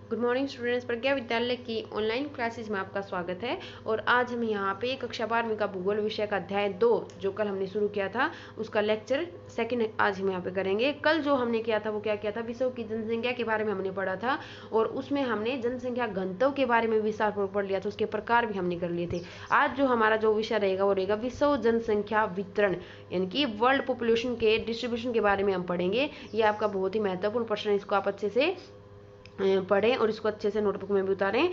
Good morning students, प्रज्ञा विद्यालय की online classes में आपका स्वागत है। और आज हम यहाँ पे कक्षा 12वीं का भूगोल विषय का अध्याय 2 जो कल हमने शुरू किया था उसका लेक्चर सेकंड आज हम यहाँ पे करेंगे। कल जो हमने किया था वो क्या किया था, विश्व की जनसंख्या के बारे में हमने पढ़ा था और उसमें हमने जनसंख्या घनत्व के बारे में विस्तारपूर्वक पढ़ लिया था, उसके प्रकार भी हमने कर लिए थे। आज जो हमारा जो विषय रहेगा वो रहेगा विश्व जनसंख्या वितरण, यानी कि वर्ल्ड पॉपुलेशन के डिस्ट्रीब्यूशन के बारे में हम पढ़ेंगे। ये आपका बहुत ही महत्वपूर्ण प्रश्न है, इसको आप अच्छे से पढ़ें और इसको अच्छे से नोटबुक में भी उतारें।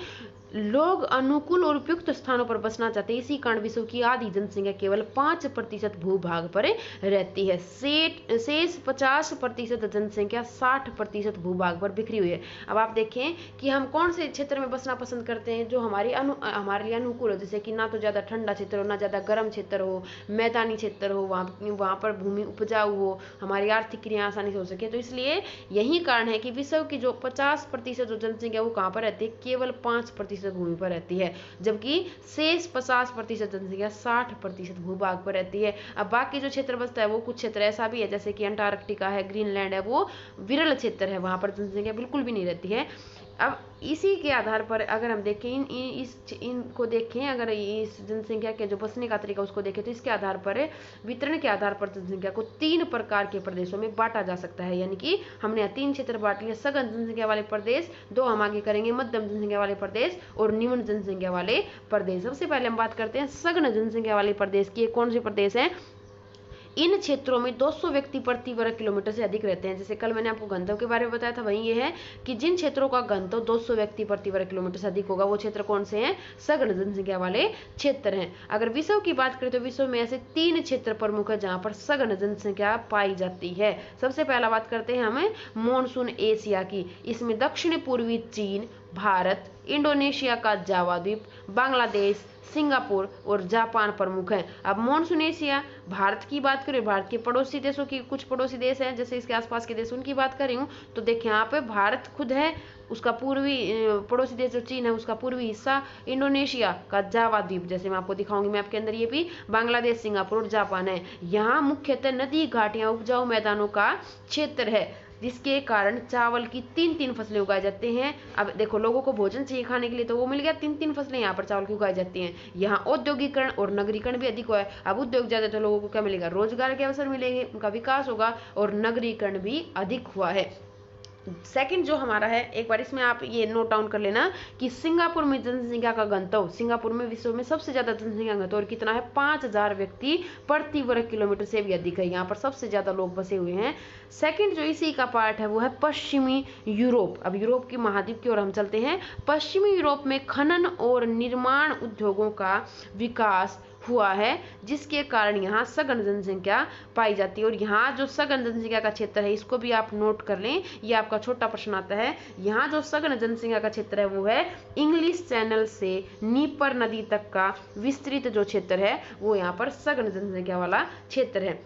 लोग अनुकूल और उपयुक्त स्थानों पर बसना चाहते हैं, इसी कारण विश्व की आधी जनसंख्या केवल 5% भूभाग पर रहती है। शेष 50% जनसंख्या 60% भूभाग पर बिखरी हुई है। अब आप देखें कि हम कौन से क्षेत्र में बसना पसंद करते हैं जो हमारे लिए अनुकूल हो, जैसे कि ना तो ज़्यादा ठंडा क्षेत्र हो, ना ज़्यादा गर्म क्षेत्र हो, मैदानी क्षेत्र हो, वहाँ पर भूमि उपजाऊ हो, हमारी आर्थिक क्रिया आसानी से हो सके। तो इसलिए यही कारण है कि विश्व की जो 50% जो जनसंख्या वो कहाँ पर रहती है, केवल 5% भूमि पर रहती है, जबकि शेष 50% जनसंख्या 60% भूभाग पर रहती है। अब बाकी जो क्षेत्र बचता है वो कुछ क्षेत्र ऐसा भी है जैसे कि अंटार्कटिका है, ग्रीनलैंड है, वो विरल क्षेत्र है, वहां पर जनसंख्या बिल्कुल भी नहीं रहती है। अब इसी के आधार पर अगर हम देखें इनको देखें, अगर इस जनसंख्या के जो बसने का तरीका उसको देखें तो इसके आधार पर वितरण के आधार पर जनसंख्या को 3 प्रकार के प्रदेशों में बांटा जा सकता है। यानी कि हमने 3 क्षेत्र बांट लिए, सघन जनसंख्या वाले प्रदेश, 2 हम आगे करेंगे मध्यम जनसंख्या वाले प्रदेश और निम्न जनसंख्या वाले प्रदेश। सबसे पहले हम बात करते हैं सघन जनसंख्या वाले प्रदेश की। कौन से प्रदेश है? इन क्षेत्रों में 200 व्यक्ति प्रति वर्ग किलोमीटर से अधिक रहते हैं। जैसे कल मैंने आपको घनत्व के बारे में बताया था, वही ये है कि जिन क्षेत्रों का घनत्व 200 व्यक्ति प्रति वर्ग किलोमीटर से अधिक होगा वो क्षेत्र कौन से हैं? सघन जनसंख्या वाले क्षेत्र हैं। अगर विश्व की बात करें तो विश्व में ऐसे 3 क्षेत्र प्रमुख है जहां पर सघन जनसंख्या पाई जाती है। सबसे पहला बात करते हैं हमें मॉनसून एशिया की। इसमें दक्षिण पूर्वी चीन, भारत, इंडोनेशिया का जावा द्वीप, बांग्लादेश, सिंगापुर और जापान प्रमुख हैं। अब मॉनसून एशिया, भारत की बात करें, भारत के पड़ोसी देशों की कुछ पड़ोसी देश हैं जैसे इसके आसपास के देश, उनकी बात कर रही हूँ तो देखिए यहाँ पे भारत खुद है, उसका पूर्वी पड़ोसी देश जो चीन है उसका पूर्वी हिस्सा, इंडोनेशिया का जावा द्वीप जैसे मैं आपको दिखाऊंगी मैप के अंदर, ये भी बांग्लादेश, सिंगापुर और जापान है। यहाँ मुख्यतः नदी घाटियां उपजाऊ मैदानों का क्षेत्र है जिसके कारण चावल की 3 फसलें उगाई जाती हैं। अब देखो लोगों को भोजन चाहिए खाने के लिए तो वो मिल गया, 3 फसलें यहाँ पर चावल की उगाई जाती हैं। यहाँ औद्योगिकरण और नगरीकरण भी अधिक हुआ है। अब उद्योग ज्यादा तो लोगों को क्या मिलेगा? रोजगार के अवसर मिलेंगे, उनका विकास होगा और नगरीकरण भी अधिक हुआ है। सेकंड जो हमारा है, एक बार इसमें आप ये नोट डाउन कर लेना कि सिंगापुर में जनसंख्या का घनत्व, सिंगापुर में विश्व में सबसे ज्यादा जनसंख्या घनत्व और कितना है? 5000 व्यक्ति प्रति वर्ग किलोमीटर से भी अधिक है। यहाँ पर सबसे ज्यादा लोग बसे हुए हैं। सेकंड जो इसी का पार्ट है वो है पश्चिमी यूरोप। अब यूरोप की महाद्वीप की ओर हम चलते हैं। पश्चिमी यूरोप में खनन और निर्माण उद्योगों का विकास हुआ है जिसके कारण यहाँ सघन जनसंख्या पाई जाती है। और यहाँ जो सघन जनसंख्या का क्षेत्र है इसको भी आप नोट कर लें, ये आपका छोटा प्रश्न आता है। यहाँ जो सघन जनसंख्या का क्षेत्र है वो है इंग्लिश चैनल से नीपर नदी तक का विस्तृत जो क्षेत्र है वो यहाँ पर सघन जनसंख्या वाला क्षेत्र है।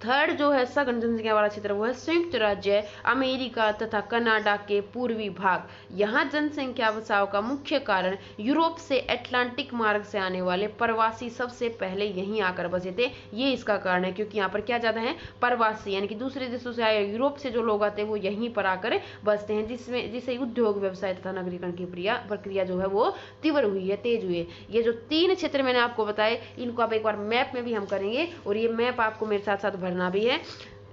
थर्ड जो है सघन जनसंख्या वाला क्षेत्र वो है संयुक्त राज्य अमेरिका तथा कनाडा के पूर्वी भाग। यहाँ जनसंख्या बचाव का मुख्य कारण यूरोप से अटलांटिक मार्ग से आने वाले प्रवासी सबसे पहले यहीं आकर बसे थे, ये इसका कारण है क्योंकि यहाँ पर क्या ज्यादा है? प्रवासी, यानी कि दूसरे देशों से आए यूरोप से जो लोग आते हैं वो यहीं पर आकर बसते हैं, जिससे उद्योग व्यवसाय तथा नगरीकरण की प्रक्रिया जो है वो तीव्र हुई है, तेज हुई है। ये जो 3 क्षेत्र मैंने आपको बताए इनको आप एक बार मैप में भी हम करेंगे और ये मैप आपको मेरे साथ साथ भरना भी है।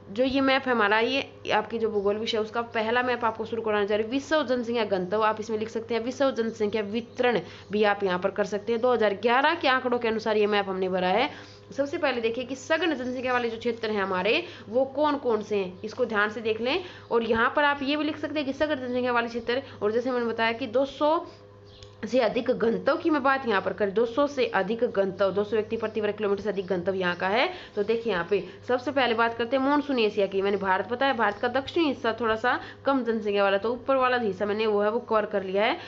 जो ये मैप है हमारा, ये आपकी जो भूगोल विषय उसका पहला मैप आपको शुरू कराना चाहिए। विश्व जनसंख्या घनत्व आप इसमें लिख सकते हैं, विश्व जनसंख्या वितरण भी आप यहाँ पर कर सकते हैं। 2011 के आंकड़ों के अनुसार ये मैप हमने भरा है। सबसे पहले देखिए कि सघन जनसंख्या वाले जो क्षेत्र हैं हमारे वो कौन कौन से हैं, इसको ध्यान से देख लें। और यहाँ पर आप ये भी लिख सकते हैं कि सघन जनसंख्या वाले क्षेत्र, और जैसे मैंने बताया कि 200 से अधिक घनत्व की मैं बात यहाँ पर करें, 200 से अधिक घनत्व, 200 व्यक्ति प्रति वर्ग किलोमीटर से अधिक घनत्व यहाँ का है। तो देखिए यहाँ पे सबसे पहले बात करते हैं मॉनसून एशिया की। मैंने भारत बताया, भारत का दक्षिणी हिस्सा थोड़ा सा कम जनसंख्या वाला, तो ऊपर वाला हिस्सा मैंने वो है वो कवर कर लिया है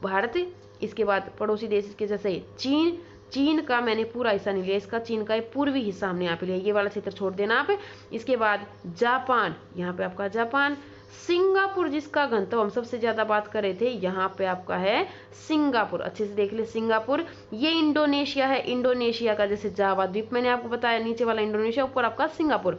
भारत। इसके बाद पड़ोसी देश के जैसे चीन का मैंने पूरा हिस्सा नहीं लिया, इसका चीन का पूर्वी हिस्सा हमने यहाँ पे लिया, ये वाला क्षेत्र छोड़ देना आप। इसके बाद जापान, यहाँ पे आपका जापान, सिंगापुर जिसका घनत्व हम सबसे ज्यादा बात कर रहे थे, यहाँ पे आपका है सिंगापुर, अच्छे से देख ले सिंगापुर। ये इंडोनेशिया है, इंडोनेशिया का जैसे जावा द्वीप मैंने आपको बताया, नीचे वाला इंडोनेशिया, ऊपर आपका सिंगापुर।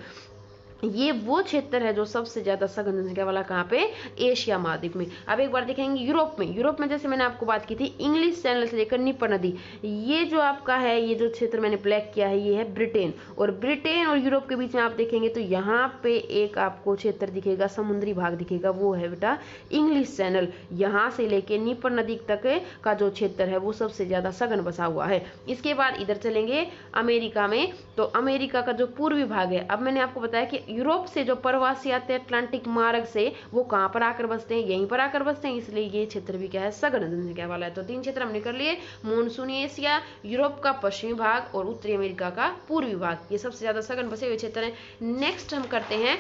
ये वो क्षेत्र है जो सबसे ज्यादा सघन जनसंख्या वाला कहाँ पे, एशिया महाद्वीप में। अब एक बार देखेंगे यूरोप में जैसे मैंने आपको बात की थी इंग्लिश चैनल से लेकर नीपर नदी, ये जो आपका है, ये जो क्षेत्र मैंने ब्लैक किया है, ये है ब्रिटेन। और ब्रिटेन और यूरोप के बीच में आप देखेंगे तो यहाँ पे एक आपको क्षेत्र दिखेगा, समुद्री भाग दिखेगा, वो है बेटा इंग्लिश चैनल। यहाँ से लेके नीपर नदी तक का जो क्षेत्र है वो सबसे ज्यादा सघन बसा हुआ है। इसके बाद इधर चलेंगे अमेरिका में, तो अमेरिका का जो पूर्वी भाग है, अब मैंने आपको बताया कि यूरोप से जो प्रवासी आते हैं अटलांटिक मार्ग से, वो कहाँ पर आकर बसते हैं, यहीं पर आकर बसते हैं, इसलिए ये क्षेत्र भी क्या है, सघन जनसंख्या वाला है। तो 3 क्षेत्र हमने कर लिए, मानसूनी एशिया, यूरोप का पश्चिमी भाग और उत्तरी अमेरिका का पूर्वी भाग, ये सबसे ज्यादा सघन बसे हुए क्षेत्र है। नेक्स्ट हम करते हैं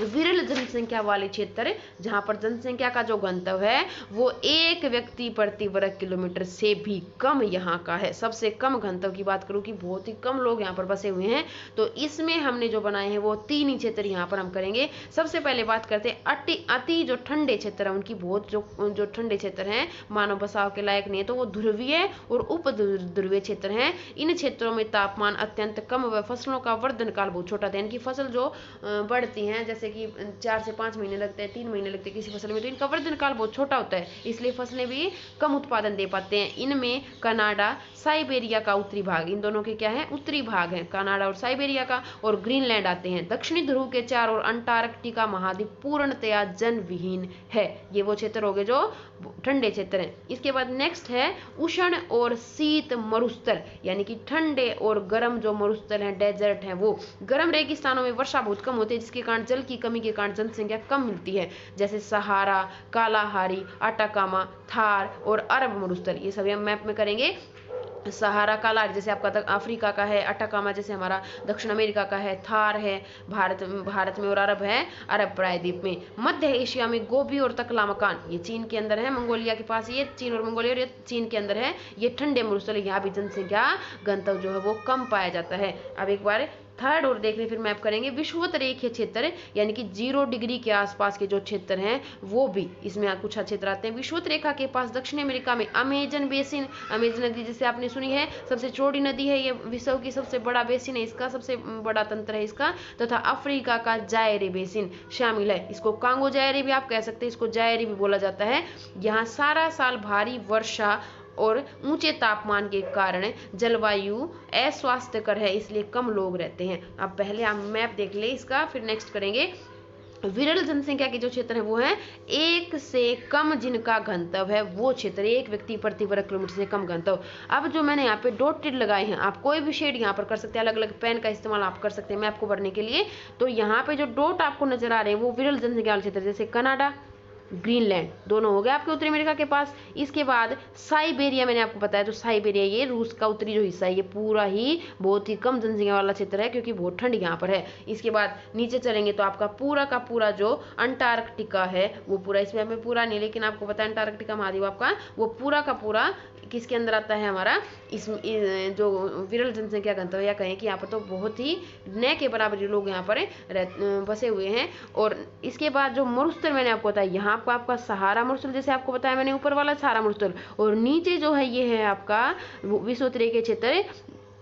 विरल जनसंख्या वाले क्षेत्र, जहां पर जनसंख्या का जो घनत्व है वो 1 व्यक्ति प्रति वर्ग किलोमीटर से भी कम यहाँ का है। सबसे कम घनत्व की बात करूं कि बहुत ही कम लोग यहाँ पर बसे हुए हैं, तो इसमें हमने जो बनाए हैं वो 3 ही क्षेत्र यहाँ पर हम करेंगे। सबसे पहले बात करते हैं अति जो ठंडे क्षेत्र है उनकी, बहुत जो ठंडे क्षेत्र हैं मानव बसाव के लायक नहीं है, तो वो ध्रुवीय और उप ध्रुवीय क्षेत्र हैं। इन क्षेत्रों में तापमान अत्यंत कम व फसलों का वर्धन काल बहुत छोटा था, इनकी फसल जो बढ़ती हैं, जैसे कि 4 से 5 महीने लगते हैं, 3 महीने लगते हैं किसी फसल में, तो इनका वर्धन काल बहुत छोटा होता है, इसलिए फसलें भी कम उत्पादन दे पाते हैं। इनमें कनाडा, साइबेरिया का उत्तरी भाग, इन दोनों के क्या है, उत्तरी भाग है, कनाडा और साइबेरिया का, और ग्रीनलैंड आते हैं। दक्षिणी ध्रुव के चारों ओर अंटार्कटिका महाद्वीप पूर्णतया जन विहीन है। ये वो क्षेत्र हो गए जो ठंडे क्षेत्र हैं। इसके बाद नेक्स्ट है उष्ण और शीत मरुस्थल, यानी कि ठंडे और गर्म जो मरुस्थल हैं, डेजर्ट हैं, वो गर्म रेगिस्तानों में वर्षा बहुत कम होती है, जिसके कारण जल की कमी के कारण जनसंख्या कम मिलती है, जैसे सहारा, कालाहारी, अटाकामा, थार और अरब मरुस्थल। ये सभी हम मैप में करेंगे। सहारा कालाहारी जैसे आपका अफ्रीका का है, अटाकामा जैसे हमारा दक्षिण अमेरिका का है, थार है भारत में, और अरब है अरब प्रायद्वीप में। मध्य एशिया में गोबी और तकलामकान, ये चीन के अंदर है, मंगोलिया के पास, ये चीन और मंगोलिया, और ये चीन के अंदर है, ये ठंडे मरुस्थल, यहाँ भी जनसंख्या घनत्व जो है वो कम पाया जाता है। अब एक बार थर्ड और देख लें, फिर मैप करेंगे विषुवत रेखीय क्षेत्र, यानी कि 0 डिग्री के आसपास के जो क्षेत्र हैं वो भी इसमें कुछ क्षेत्र आते हैं। विषुवत रेखा के पास दक्षिण अमेरिका में अमेजन बेसिन, अमेजन नदी जिसे आपने सुनी है, सबसे चौड़ी नदी है, ये विश्व की सबसे बड़ा बेसिन है, इसका सबसे बड़ा तंत्र है इसका, तथा अफ्रीका का जायरे बेसिन शामिल है। इसको कांगो जायरे भी आप कह सकते हैं, इसको जायरे भी बोला जाता है। यहाँ सारा साल भारी वर्षा और ऊंचे तापमान के कारण जलवायु अस्वास्थ्यकर है, इसलिए कम लोग रहते हैं। अब पहले आप मैप देख ले इसका, फिर नेक्स्ट करेंगे। विरल जनसंख्या के जो क्षेत्र है वो है 1 से कम, जिनका घनत्व है वो क्षेत्र 1 व्यक्ति प्रति वर्ग किलोमीटर से कम घनत्व। अब जो मैंने यहाँ पे डॉटेड लगाए हैं, आप कोई भी शेड यहाँ पर कर सकते हैं, अलग अलग पेन का इस्तेमाल आप कर सकते हैं मैप को भरने के लिए। तो यहाँ पे जो डॉट आपको नजर आ रहे हैं वो विरल जनसंख्या वाले क्षेत्र, जैसे कनाडा, ग्रीनलैंड, दोनों हो गए आपके उत्तरी अमेरिका के पास। इसके बाद साइबेरिया मैंने आपको बताया, तो साइबेरिया ये रूस का उत्तरी जो हिस्सा है, ये पूरा ही बहुत ही कम जनसंख्या वाला क्षेत्र है, क्योंकि बहुत ठंड यहाँ पर है। इसके बाद नीचे चलेंगे तो आपका पूरा का पूरा जो अंटार्कटिका है वो पूरा, इसमें हमें पूरा नहीं, लेकिन आपको पता है अंटार्कटिका महाद्वीप आपका वो पूरा का पूरा किसके अंदर आता है हमारा, इस जो विरल जनसंख्या घनत्व, या कहें कि यहाँ पर तो बहुत ही न के बराबर लोग यहाँ पर बसे हुए हैं। और इसके बाद जो मरुस्थल मैंने आपको बताया, यहाँ पर आपका सहारा मरुस्थल, जैसे आपको बताया मैंने ऊपर वाला सहारा मरुस्थल, और नीचे जो है ये है आपका विषुवत रेखीय क्षेत्र,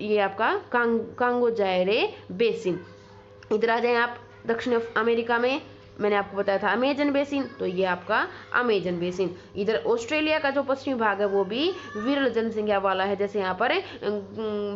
ये आपका कांगो जायरे बेसिन। इधर आ जाए आप दक्षिण अमेरिका में, मैंने आपको बताया था अमेजन बेसिन, तो ये आपका अमेजन बेसिन। इधर ऑस्ट्रेलिया का जो पश्चिमी भाग है वो भी विरल जनसंख्या वाला है, जैसे यहाँ पर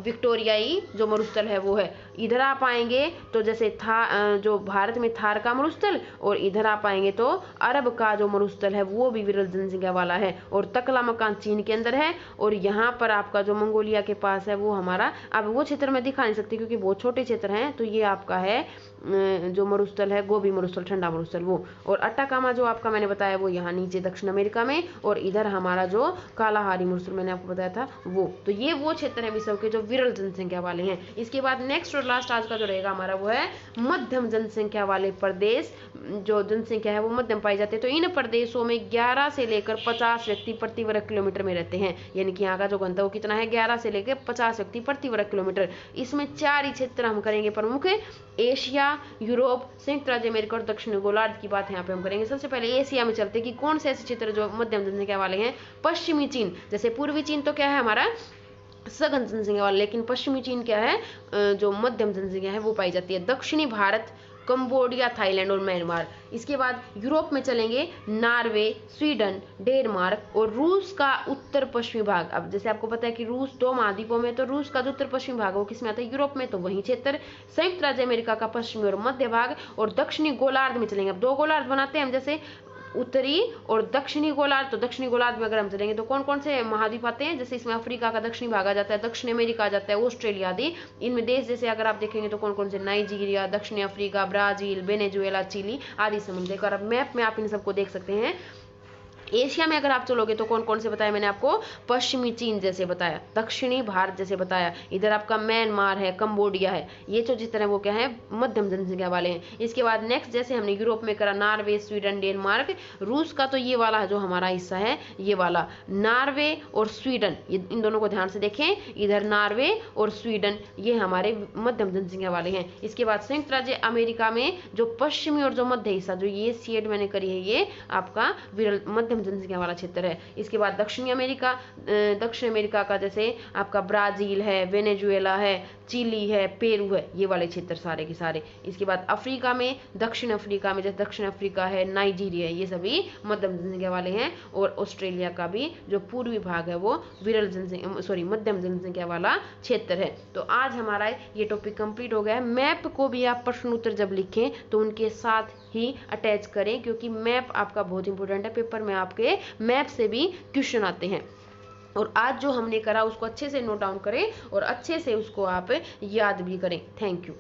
विक्टोरियाई जो मरुस्थल है वो है। इधर आप आएंगे तो जैसे जो भारत में थार का मरुस्थल, और इधर आप आएंगे तो अरब का जो मरुस्थल है वो भी विरल जनसंख्या वाला है, और तकलामकान चीन के अंदर है, और यहाँ पर आपका जो मंगोलिया के पास है वो हमारा, अब वो क्षेत्र में दिखा नहीं सकती क्योंकि बहुत छोटे क्षेत्र हैं, तो ये आपका है जो मरुस्थल है गोबी मरुस्थल, ठंडा मरुस्थल वो। और अटाकामा जो आपका मैंने बताया वो यहाँ नीचे दक्षिण अमेरिका में, और इधर हमारा जो कालाहारी मरुस्थल मैंने आपको बताया था वो। तो ये वो क्षेत्र है विश्व के जो विरल जनसंख्या वाले हैं। इसके बाद नेक्स्ट और लास्ट आज का जो रहेगा हमारा वो है मध्यम जनसंख्या वाले प्रदेश, जो जनसंख्या है वो मध्यम पाई जाती है। तो इन प्रदेशों में 11 से लेकर 50 व्यक्ति प्रति वर्ग किलोमीटर में रहते हैं, यानी कि यहाँ का जो घनत्व कितना है 11 से लेकर 50 व्यक्ति प्रति वर्ग किलोमीटर। इसमें 4 ही क्षेत्र हम करेंगे प्रमुख, एशिया, यूरोप, संयुक्त राज्य अमेरिका और दक्षिण गोलार्ध की बात यहाँ पे हम करेंगे। सबसे पहले एशिया में चलते कि कौन से ऐसे क्षेत्र जो मध्यम जनसंख्या वाले हैं। पश्चिमी चीन, जैसे पूर्वी चीन तो क्या है हमारा सघन जनसंख्या वाला, लेकिन पश्चिमी चीन क्या है जो मध्यम जनसंख्या है वो पाई जाती है। दक्षिणी भारत, कंबोडिया, थाईलैंड और म्यांमार। इसके बाद यूरोप में चलेंगे नॉर्वे, स्वीडन, डेनमार्क और रूस का उत्तर पश्चिमी भाग। अब जैसे आपको पता है कि रूस 2 महाद्वीपों में, तो रूस का जो उत्तर पश्चिमी भाग है वो किसमें आता है? यूरोप में, तो वही क्षेत्र। संयुक्त राज्य अमेरिका का पश्चिमी और मध्य भाग और दक्षिणी गोलार्ध में चलेंगे। अब 2 गोलार्ध बनाते हैं हम, जैसे उत्तरी और दक्षिणी गोलार्ध। तो दक्षिणी गोलार्ध में अगर हम चलेंगे तो कौन कौन से महाद्वीप आते हैं? जैसे इसमें अफ्रीका का दक्षिणी भाग आ जाता है, दक्षिण अमेरिका आ जाता है, ऑस्ट्रेलिया आदि। इनमें देश जैसे अगर आप देखेंगे तो कौन कौन से? नाइजीरिया, दक्षिणी अफ्रीका, ब्राजील, वेनेजुएला, चिली आदि समुद्र। और अब मैप में आप इन सबको देख सकते हैं। एशिया में अगर आप चलोगे तो कौन कौन से बताया मैंने आपको? पश्चिमी चीन जैसे बताया, दक्षिणी भारत जैसे बताया, इधर आपका म्यांमार है, कंबोडिया है, ये जो जितने हैं वो क्या है? मध्यम जनसंख्या वाले हैं। इसके बाद नेक्स्ट जैसे हमने यूरोप में करा नॉर्वे, स्वीडन, डेनमार्क। रूस का तो ये वाला है जो हमारा हिस्सा है, ये वाला नॉर्वे और स्वीडन, ये इन दोनों को ध्यान से देखें, इधर नॉर्वे और स्वीडन ये हमारे मध्यम जनसंख्या वाले हैं। इसके बाद संयुक्त राज्य अमेरिका में जो पश्चिमी और जो मध्य हिस्सा, जो ये शेड मैंने करी है, ये आपका विरल मध्यम जनसंख्या वाला क्षेत्र है। इसके बाद दक्षिण अमेरिका का जैसे आपका ब्राजील है, वेनेजुएला है, चिली है, पेरू है, ये वाले क्षेत्र सारे के सारे। इसके बाद अफ्रीका में, दक्षिण अफ्रीका में जैसे दक्षिण अफ्रीका है, नाइजीरिया है, ये सभी मध्यम जनसंख्या वाले हैं। और ऑस्ट्रेलिया का भी जो पूर्वी भाग है वो मध्यम जनसंख्या वाला क्षेत्र है। तो आज हमारा ये टॉपिक कंप्लीट हो गया है। मैप को भी आप प्रश्न उत्तर जब लिखें तो उनके साथ ही अटैच करें, क्योंकि मैप आपका बहुत इंपॉर्टेंट है। पेपर में आपके मैप से भी क्वेश्चन आते हैं। और आज जो हमने करा उसको अच्छे से नोट डाउन करें और अच्छे से उसको आप याद भी करें। Thank you.